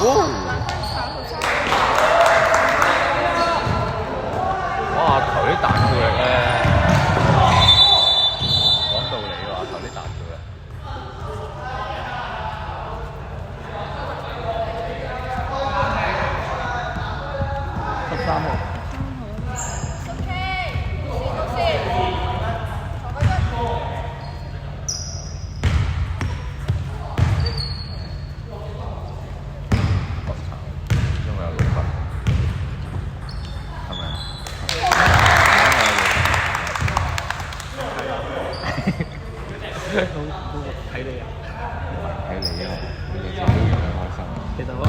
哇！頭啲彈跳力咧，講道理喎，頭啲彈跳力。13號。睇你啊！睇你啊！你自己樣開心。其實我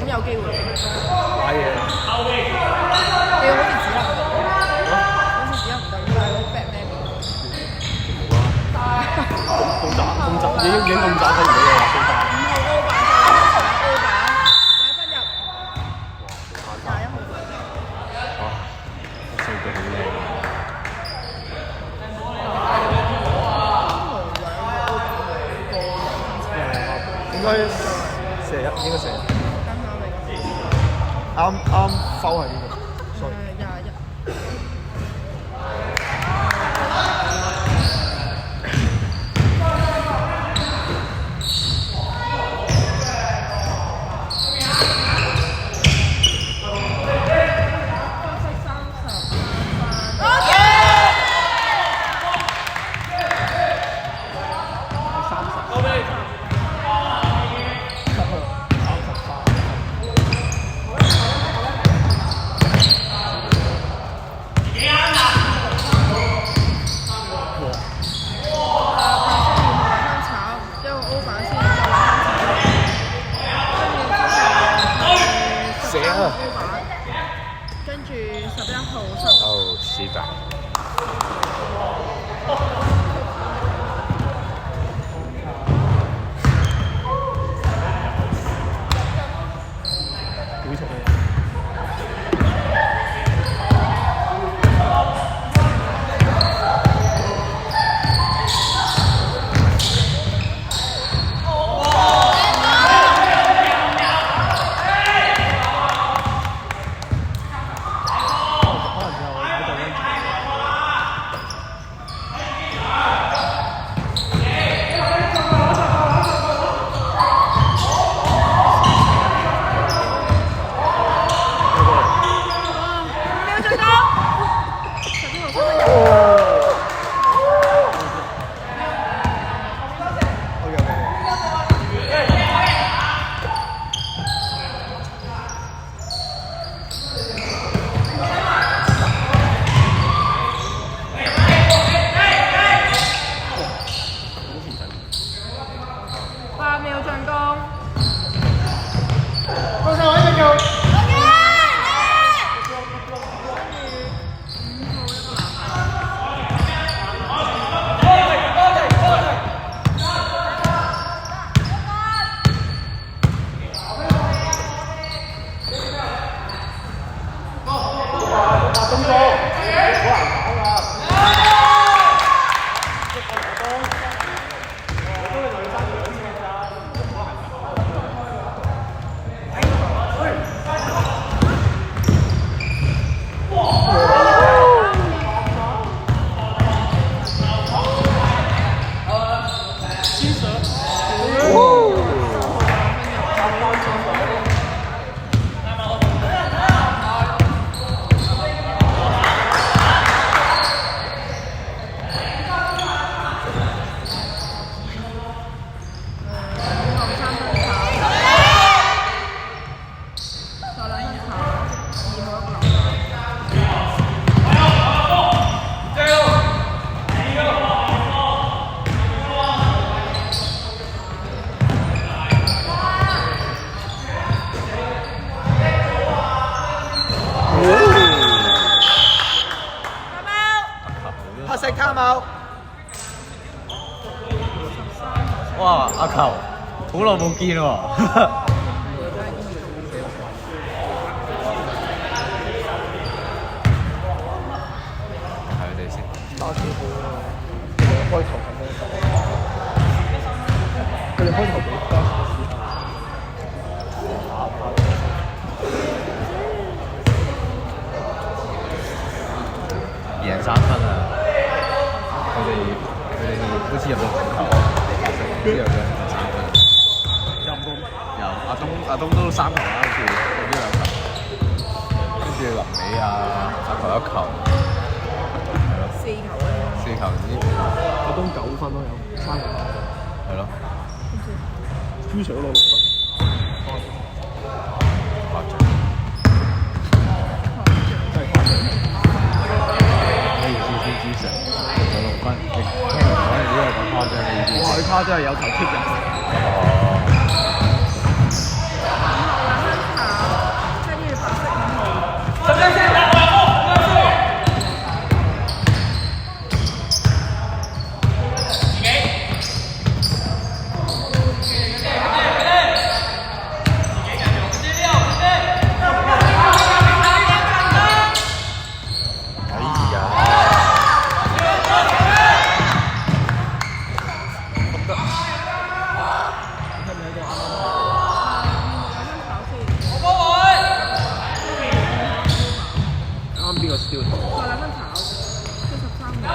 有機會買嘢。你好似指南唔到，好似指南唔到，但係好 bad 咩？公仔已經咁渣，睇唔到啦，公仔。5號高板，買分入，21號。哇！數據好靚。應該射一，應該射一。啱收係呢個。21。13哇！阿球，好耐冇見喎。睇佢哋先。打少好啊！開頭咁樣打，佢哋開頭比加少少。贏3分啊！佢哋好似入咗球，之後嘅3分。入攻有阿東都3球啦，好似有呢2球。跟住臨尾阿球1球，係咯。4球啊！ 4球呢？阿東9分咯，有3個。係咯。朱 Sir 都攞6分。誇張。真係誇張。咩意思先？朱 Sir 有6分，你聽我講，你都係咁誇張嘅意思。哇！佢誇張係有球 keep 人。邊個 steal？ 我兩分炒，73秒。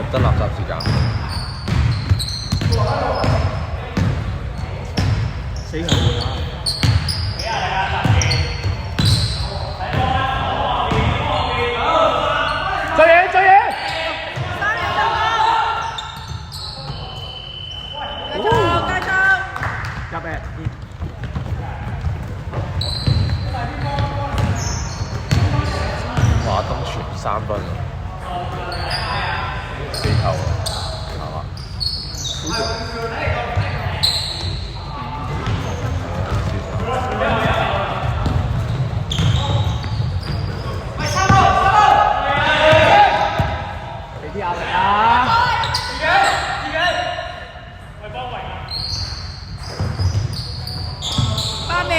得垃圾時間。死球會啊！追嘢追嘢！入嚟。華東全3分啊！4球啊，係嘛？俾啲壓力啊！8秒。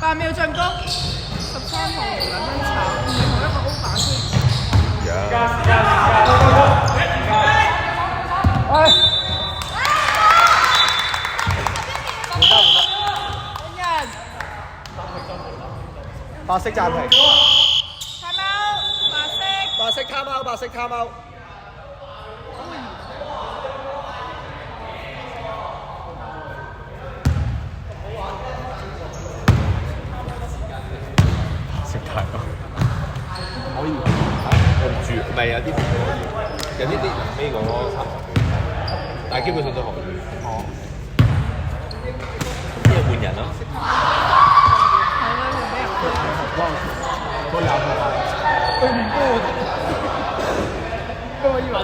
8秒進攻，13號2分炒，最後一個 over 先。白色暫停。time out，白色。白色 time out。食太多。可以。我唔住，唔係有啲唔可以，有啲臨尾講30秒，但係基本上都可以。哦。即係換人咯。多2分。對面波。我以為